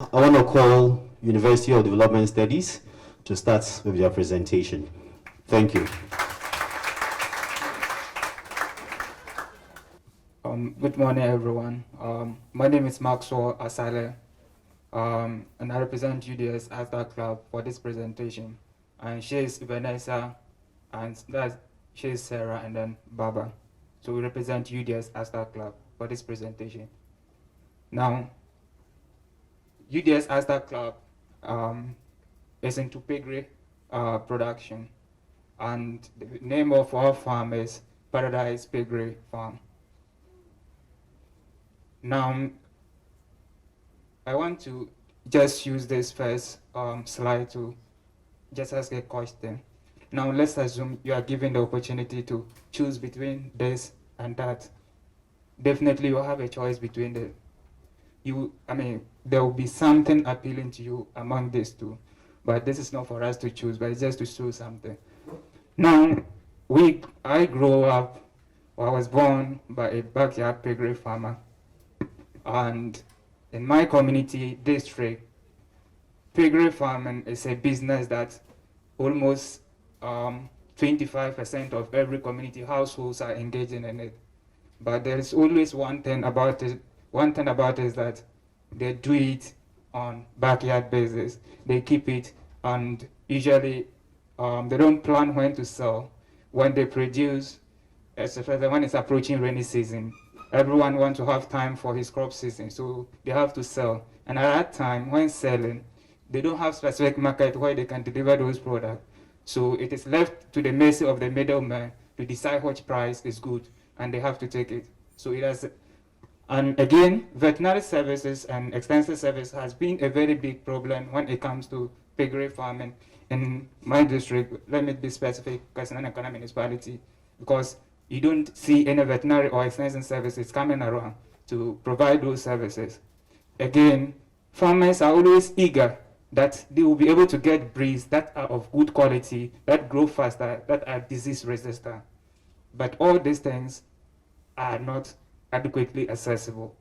I want to call University of Development Studies to start with their presentation. Thank you. Good morning, everyone. My name is Maxwell Asale, and I represent UDS Asta Club for this presentation. And she is Vanessa, and she is Sarah, and then Baba. So we represent UDS Asta Club for this presentation. Now, UDS Asta Club is into piggery production, and the name of our farm is Paradise Piggery Farm. Now, I want to just use this first slide to just ask a question. Now, let's assume you are given the opportunity to choose between this and that. Definitely, you have a choice between the there will be something appealing to you among these two, but this is not for us to choose, but it's just to show something. Now, I grew up, or I was born by a backyard piggery farmer, and in my community district, piggery farming is a business that almost 25% of every community households are engaging in it. But there is always one thing about it. One thing about it is that they do it on backyard basis. They keep it, and usually they don't plan when to sell. When they produce, especially when it's approaching rainy season, everyone wants to have time for his crop season, so they have to sell. And at that time, when selling, they don't have specific market where they can deliver those products. So it is left to the mercy of the middleman to decide which price is good, and they have to take it. So it has. And again, veterinary services and extensive service has been a very big problem when it comes to piggery farming in my district. Let me be specific, because it's an economic municipality, because you don't see any veterinary or extension services coming around to provide those services. Again, farmers are always eager that they will be able to get breeds that are of good quality, that grow faster, that are disease resistant. But all these things are not adequately accessible.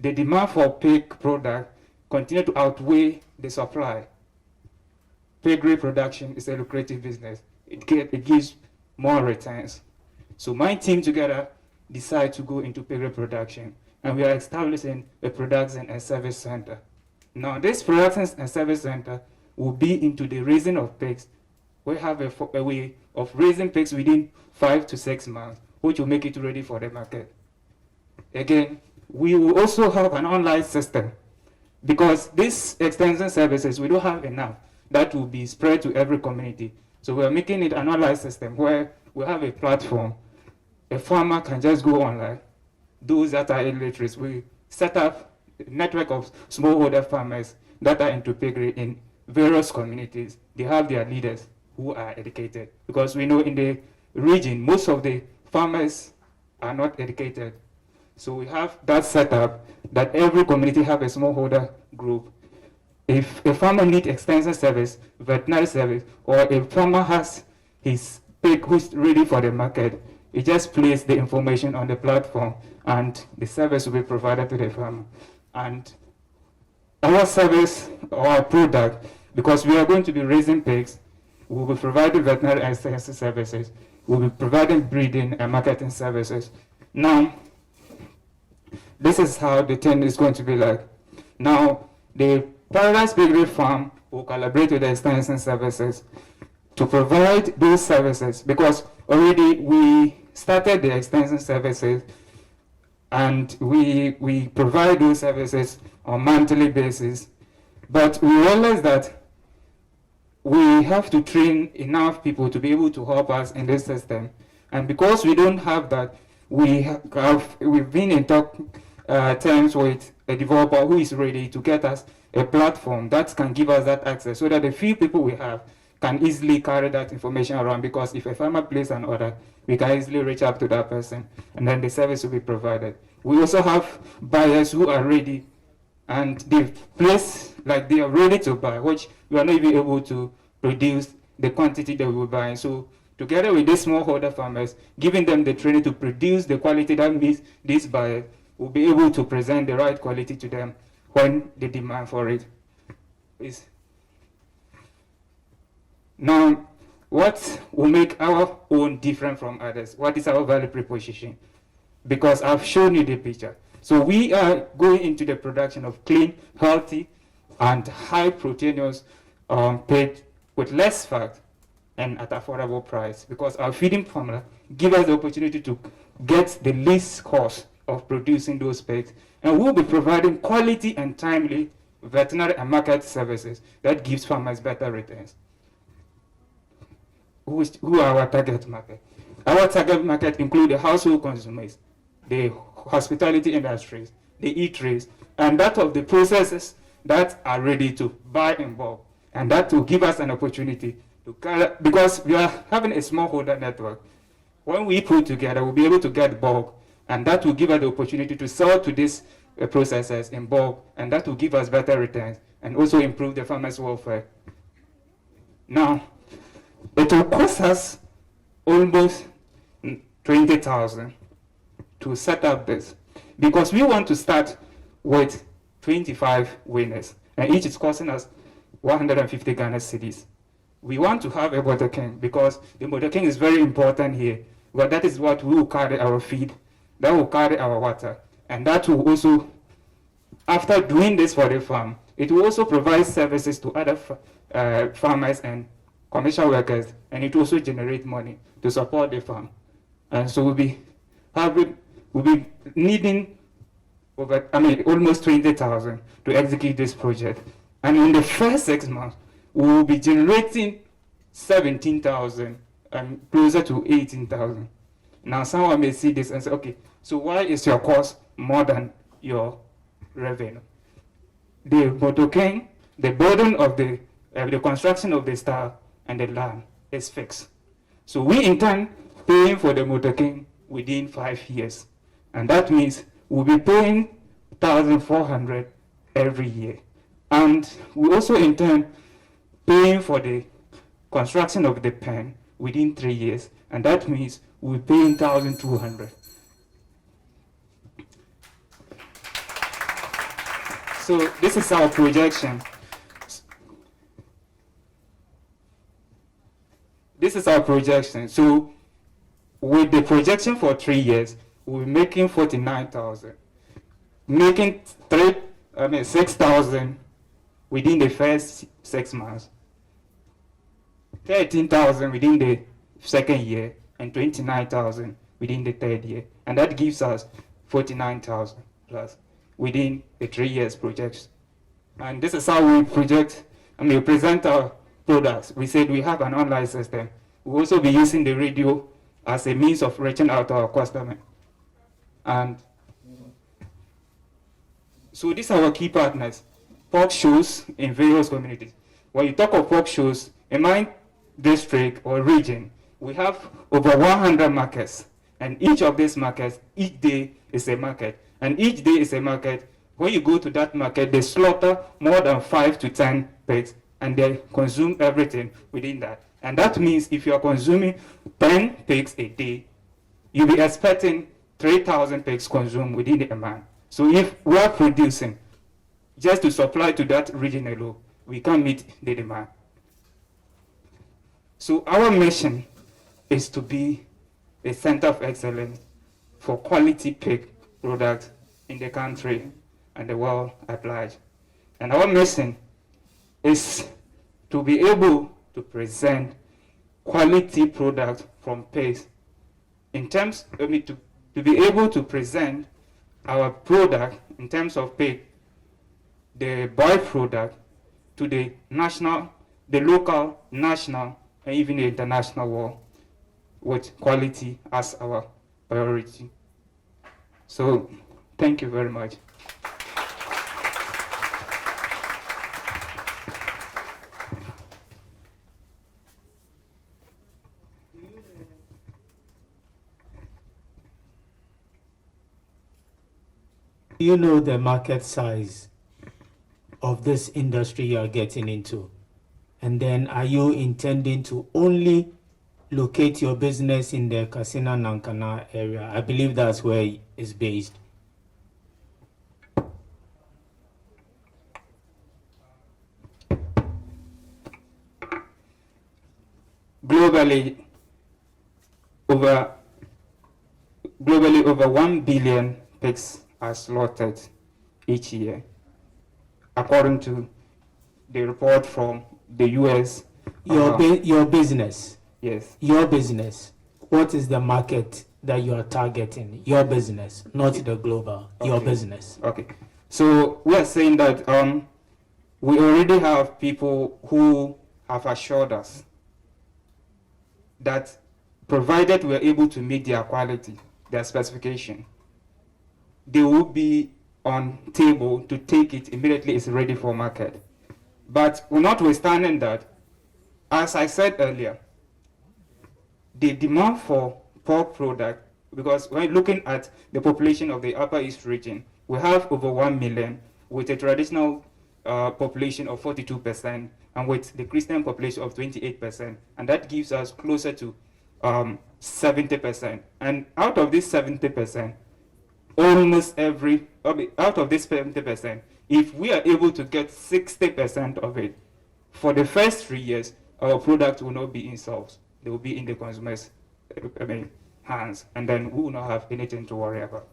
The demand for pig product continue to outweigh the supply. Piggery production is a lucrative business. It gives more returns. So my team together decided to go into piggery production, and we are establishing a production and service center. Now, this production and service center will be into the raising of pigs. We have a way of raising pigs within 5 to 6 months, which will make it ready for the market. Again, we will also have an online system, because these extension services, we don't have enough that will be spread to every community. So we are making it an online system where we have a platform. A farmer can just go online. Those that are illiterate, we set up a network of smallholder farmers that are into piggery in various communities. They have their leaders who are educated, because we know in the region, most of the farmers are not educated. So we have that set up that every community have a smallholder group. If a farmer needs extension service, veterinary service, or a farmer has his pig who's ready for the market, he just places the information on the platform, and the service will be provided to the farmer. And our service or our product, because we are going to be raising pigs, we will be providing veterinary extension services, we will be providing breeding and marketing services. Now, this is how the thing is going to be like. Now, the Paradise Piggery Farm will collaborate with the extension services to provide those services, because already we started the extension services, and we provide those services on a monthly basis. But we realize that we have to train enough people to be able to help us in this system. And because we don't have that, we've been in terms with a developer who is ready to get us a platform that can give us that access, so that the few people we have can easily carry that information around. Because if a farmer places an order, we can easily reach out to that person, and then the service will be provided. We also have buyers who are ready, and they've placed, like they are ready to buy, which we are not even able to produce the quantity that we will buy. So together with these smallholder farmers, giving them the training to produce the quality that meets these buyers, will be able to present the right quality to them, when the demand for it is. Now, what will make our own different from others? What is our value proposition? Because I've shown you the picture. So we are going into the production of clean, healthy, and high proteinous pig with less fat and at affordable price, because our feeding formula give us the opportunity to get the least cost of producing those pigs, and we'll be providing quality and timely veterinary and market services that gives farmers better returns. Who are our target market? Our target market include the household consumers, the hospitality industries, the eateries, and that of the processors that are ready to buy in bulk. And that will give us an opportunity to gather, because we are having a smallholder network. When we put together, we'll be able to get bulk, and that will give us the opportunity to sell to these processors in bulk, and that will give us better returns and also improve the farmers' welfare. Now, it will cost us almost 20,000 to set up this, because we want to start with 25 winners, and each is costing us 150 Ghana cedis. We want to have a water king, because the water king is very important here. But that is what we will carry our feed, that will carry our water, and that will also, after doing this for the farm, it will also provide services to other farmers and commercial workers, and it also generate money to support the farm. And so we'll be needing almost 20,000 to execute this project. And in the first 6 months, we will be generating 17,000 and closer to 18,000. Now, someone may see this and say, okay, so why is your cost more than your revenue? The motoking, the burden of the construction of the stall and the land is fixed. So we intend paying for the motoking within 5 years. And that means we'll be paying 1,400 every year. And we also intend paying for the construction of the pen within 3 years, and that means we're paying 1,200. So this is our projection. This is our projection. So with the projection for 3 years, we're making 49,000, making 6,000 within the first 6 months, 13,000 within the second year, and 29,000 within the third year. And that gives us 49,000 plus within the 3 years project. And this is how we present our products. We said we have an online system. We'll also be using the radio as a means of reaching out to our customer. And so these are our key partners. Pork shows in various communities. When you talk of pork shows, in my district or region, we have over 100 markets. And each of these markets, each day is a market. And each day is a market. When you go to that market, they slaughter more than 5 to 10 pigs, and they consume everything within that. And that means if you are consuming 10 pigs a day, you'll be expecting 3,000 pigs consumed within the month. So if we are producing just to supply to that region alone, we can't meet the demand. So our mission is to be a center of excellence for quality pig products in the country and the world at large. And our mission is to be able to present quality products from pigs in terms, to be able to present our product in terms of pig, the byproduct, to the national, the local, national, and even the international world, with quality as our priority. So, thank you very much. Do you know the market size of this industry you are getting into? And then are you intending to only locate your business in the Kasina Nankana area? I believe that's where it's based. globally over 1 billion pigs are slaughtered each year, according to the report from the US. Your business. Yes. Your business. What is the market that you are targeting? Your business, not the global. Okay. Your business. Okay. So we are saying that we already have people who have assured us that provided we are able to meet their quality, their specification, they will be on table to take it immediately it's ready for market. But notwithstanding that, as I said earlier, the demand for pork product, because when looking at the population of the Upper East region, we have over 1 million with a traditional population of 42% and with the Christian population of 28%, and that gives us closer to 70%. And out of this 70%, out of this 70%, if we are able to get 60% of it, for the first 3 years, our product will not be in stores. They will be in the consumer's hands, and then we will not have anything to worry about.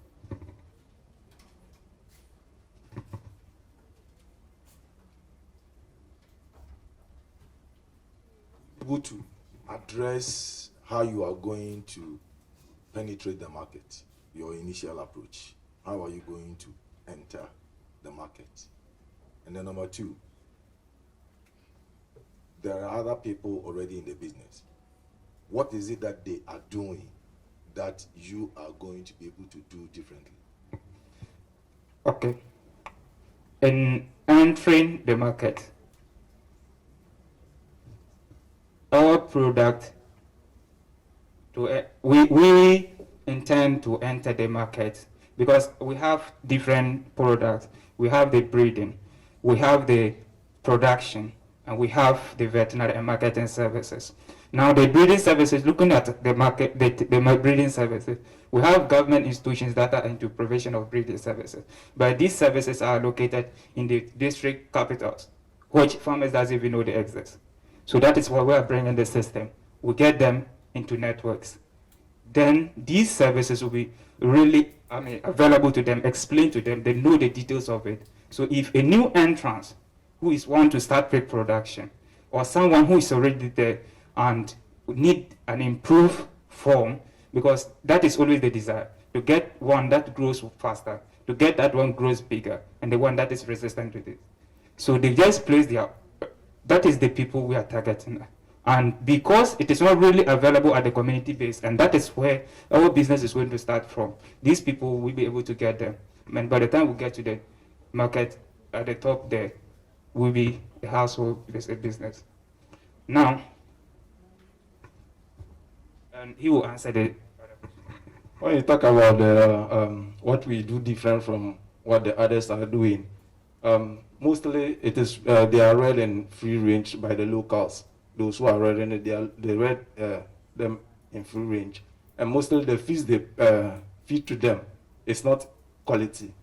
Able to address how you are going to penetrate the market, your initial approach. How are you going to enter the market? And then number two, there are other people already in the business. What is it that they are doing that you are going to be able to do differently? Okay. In entering the market, our product, we intend to enter the market because we have different products. We have the breeding, we have the production, and we have the veterinary and marketing services. Now, the breeding services, looking at the market, the breeding services, we have government institutions that are into provision of breeding services, but these services are located in the district capitals, which farmers doesn't even know they exist. So that is why we are bringing the system. We get them into networks. Then these services will be really available to them, explained to them, they know the details of it. So if a new entrant who is want to start pig production, or someone who is already there and need an improved form, because that is always the desire, to get one that grows faster, to get that one grows bigger, and the one that is resistant to it. So they just place that is the people we are targeting. And because it is not really available at the community base, and that is where our business is going to start from, these people will be able to get them. And by the time we get to the market at the top there, will be a household business. Now, and he will answer the. When you talk about the what we do different from what the others are doing, mostly it is they are reared in free range by the locals. Those who are rearing it, they rear them in free range, and mostly the feeds they feed to them is not quality.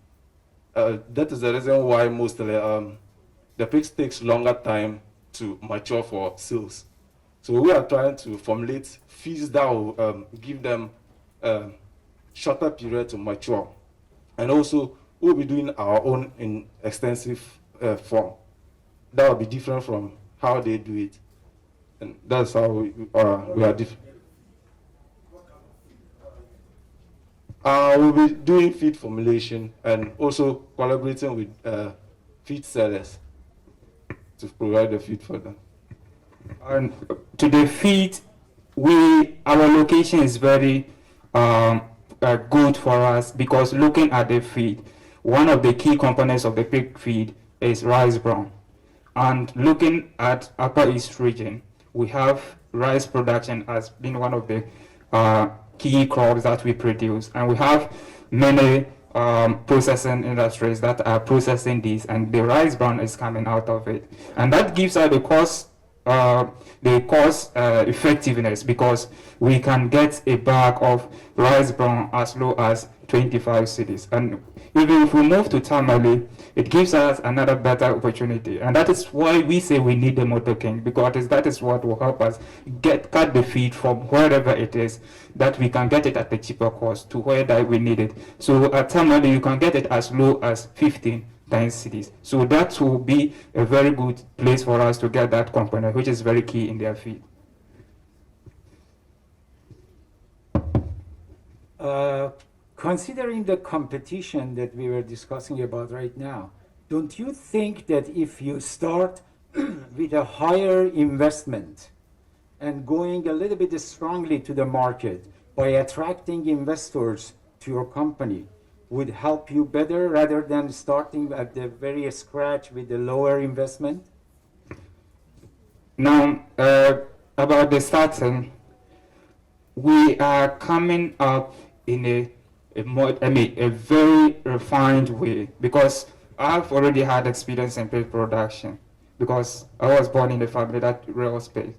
That is the reason why mostly the pigs takes longer time to mature for sales. So we are trying to formulate feeds that will give them shorter period to mature, and also we'll be doing our own in extensive form. That will be different from how they do it, and that's how we are different. We'll be doing feed formulation and also collaborating with feed sellers to provide the feed for them. And to the feed, our location is very good for us, because looking at the feed, one of the key components of the pig feed is rice bran. And looking at Upper East region, we have rice production as being one of the key crops that we produce, and we have many processing industries that are processing these, and the rice bran is coming out of it, and that gives us the cost effectiveness, because we can get a bag of rice bran as low as 25 cedis, and Even if we move to Tamale, it gives us another better opportunity. And that is why we say we need the Motor King, because that is what will help us cut the feed from wherever it is, that we can get it at a cheaper cost to where that we need it. So at Tamale, you can get it as low as 15 cities. So that will be a very good place for us to get that component, which is very key in their feed. Considering the competition that we were discussing about right now, don't you think that if you start with a higher investment and going a little bit strongly to the market by attracting investors to your company would help you better rather than starting at the very scratch with the lower investment? Now, about the starting, we are coming up in a very refined way, because I've already had experience in pig production, because I was born in a family that rears pigs.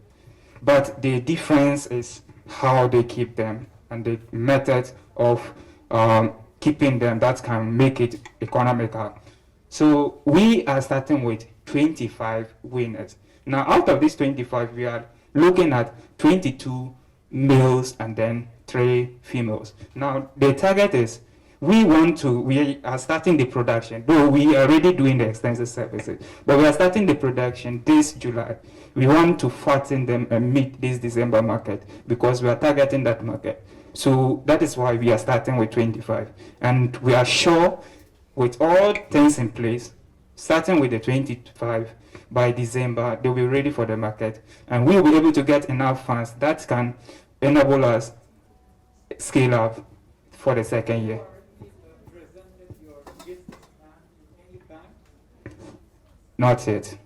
But the difference is how they keep them and the method of keeping them that can make it economical. So we are starting with 25 winners. Now, out of these 25, we are looking at 22 males and then 3 females. Now, the target is we are starting the production, though we are already doing the extensive services, but we are starting the production this July. We want to fatten them and meet this December market, because we are targeting that market. So that is why we are starting with 25. And we are sure, with all things in place, starting with the 25, by December, they'll be ready for the market. And we'll be able to get enough funds that can enable us scale up for the second year. Not yet.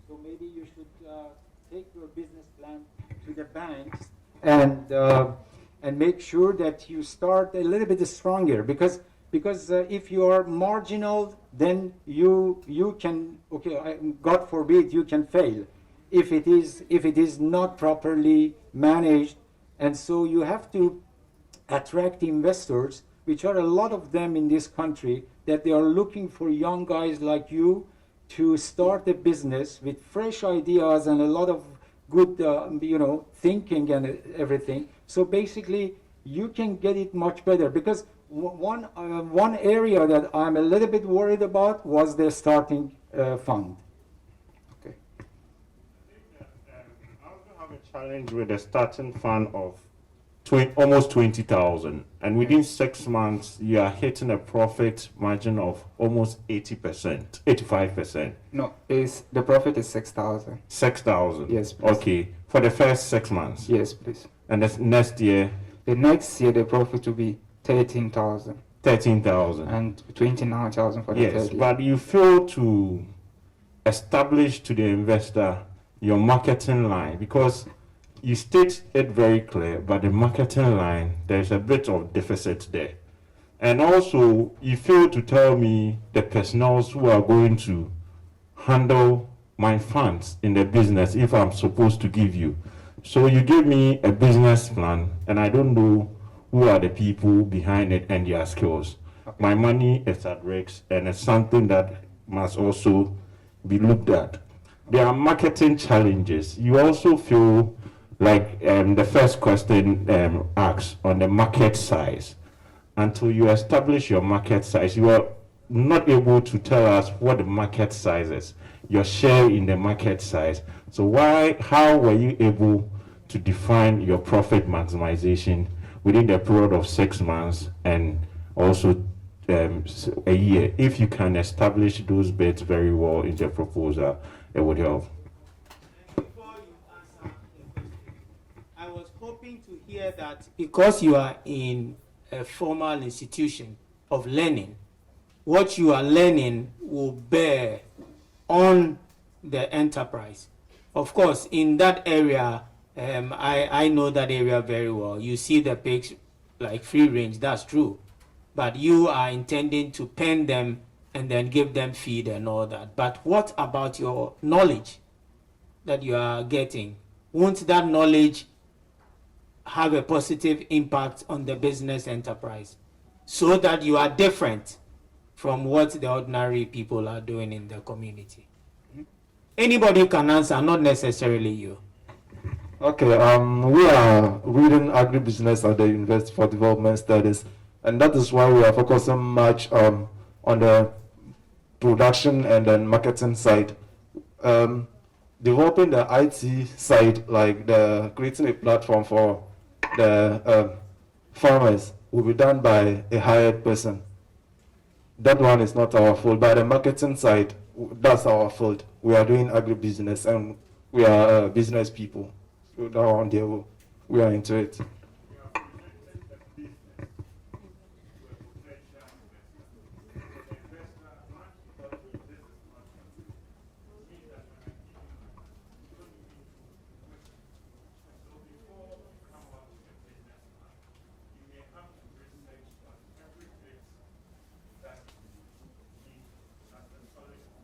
So maybe you should take your business plan to the banks and make sure that you start a little bit stronger, because if you are marginal, then you can, God forbid, you can fail if it is not properly managed. And so you have to attract investors, which are a lot of them in this country, that they are looking for young guys like you to start a business with fresh ideas and a lot of good thinking and everything. So basically you can get it much better, because one area that I'm a little bit worried about was the starting fund. Okay. I also have a challenge with the starting fund of almost 20,000, and within 6 months you are hitting a profit margin of almost 80%, 85%. No, the profit is 6,000. 6,000. Yes, please. Okay, for the first 6 months. Yes, please. And the next year. The next year the profit will be 13,000. 13,000. And 29,000 for the third year. But you fail to establish to the investor your marketing line, because you state it very clear, but the marketing line, there's a bit of deficit there. And also, you fail to tell me the personnel who are going to handle my funds in the business if I'm supposed to give you. So you give me a business plan, and I don't know who are the people behind it and their skills. Okay. My money is at risk, and it's something that must also be looked at. There are marketing challenges. You also feel like the first question asks on the market size. Until you establish your market size, you are not able to tell us what the market size is, your share in the market size. So how were you able to define your profit maximization within the period of 6 months and also a year? If you can establish those bits very well in the proposal, it would help. I was hoping to hear that because you are in a formal institution of learning, what you are learning will bear on the enterprise. Of course, in that area, I know that area very well. You see the pigs like free range, that's true. But you are intending to pen them and then give them feed and all that. But what about your knowledge that you are getting won't that knowledge have a positive impact on the business enterprise so that you are different from what the ordinary people are doing in the community? Anybody can answer, not necessarily you. Okay, we are reading agribusiness at the University for Development Studies, and that is why we are focusing much on the production and then marketing side. Developing the IT side, like creating a platform for the farmers, will be done by a hired person. That one is not our fault. By the marketing side, that's our fault. We are doing agribusiness, and we are business people. So that one there, we are into it.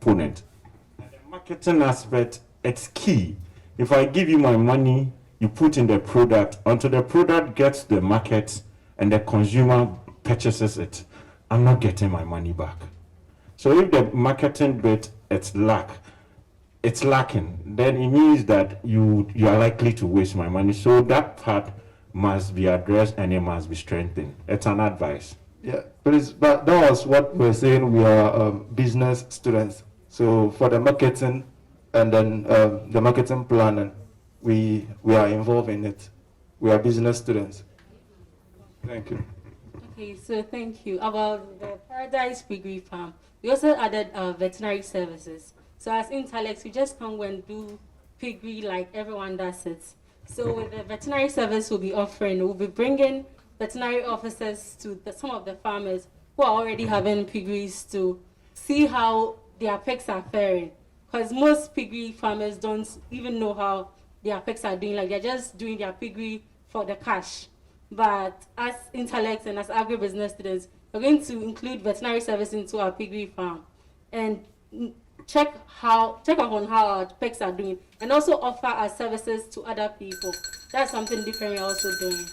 Component. And the marketing aspect, it's key. If I give you my money, you put in the product, until the product gets the market and the consumer purchases it, I'm not getting my money back. So if the marketing bit it's lacking, then it means that you are likely to waste my money. So that part must be addressed and it must be strengthened. It's an advice. Yeah, please, but that was what we're saying. We are business students. So for the marketing and then the marketing planning, we are involved in it. We are business students. Thank you. Okay, so thank you. About the Paradise Piggery Farm, we also added veterinary services. So as intellects, we just come and do piggery like everyone does it. So with the veterinary service we'll be offering, we'll be bringing veterinary officers to some of the farmers who are already having piggeries to see how their pigs are faring. Because most piggery farmers don't even know how their pigs are doing. Like they're just doing their piggery for the cash. But as intellects and as agribusiness students, we're going to include veterinary service into our piggery farm and check up on how our pigs are doing, and also offer our services to other people. That's something different we're also doing.